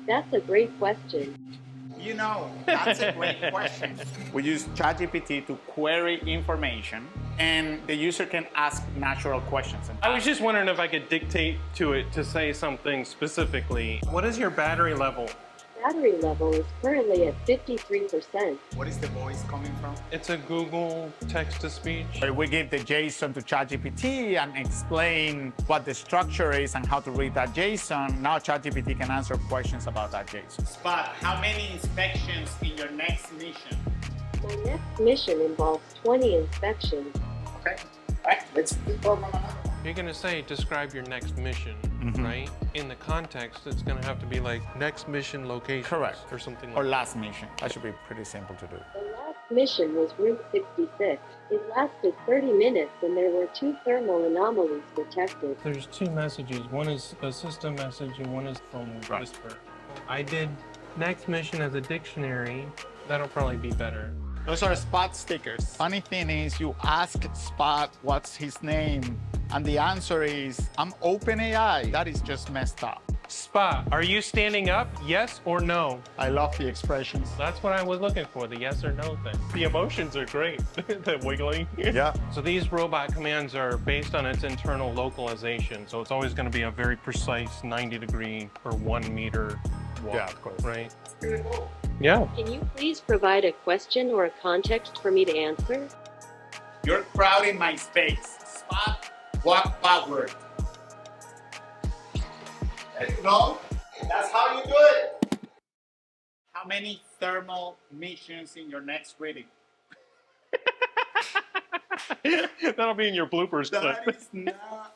That's a great question. That's a great question. We use ChatGPT to query information, and the user can ask natural questions. I was just wondering if I could dictate to it to say something specifically. What is your battery level? Battery level is currently at 53%. What is the voice coming from? It's a Google text-to-speech. We give the JSON to ChatGPT and explain what the structure is and how to read that JSON. Now ChatGPT can answer questions about that JSON. Spot, how many inspections in your next mission? My next mission involves 20 inspections. Okay. All right, let's program another one. You're going to say, describe your next mission, right? In the context, it's going to have to be like, next mission location. Correct. Or something like Or that. last mission. That should be pretty simple to do. The last mission was Route 66. It lasted 30 minutes and there were 2 thermal anomalies detected. There's 2 messages. One is a system message and one is phone whisper. I did next mission as a dictionary. That'll probably be better. Those are Spot stickers. Funny thing is, you ask Spot what's his name, and the answer is, I'm OpenAI. That is just messed up. Spot, are you standing up? Yes or no? I love the expressions. That's what I was looking for, the yes or no thing. The emotions are great, the wiggling. Yeah. So these robot commands are based on its internal localization. So it's always going to be a very precise 90-degree or 1 meter walk. Yeah, of course. Right? It's pretty cool. Yeah. Can you please provide a question or a context for me to answer? You're crowding my space. Spot, walk backward. There you go. That's how you do it. How many thermal missions in your next reading? That'll be in your bloopers clip. That is not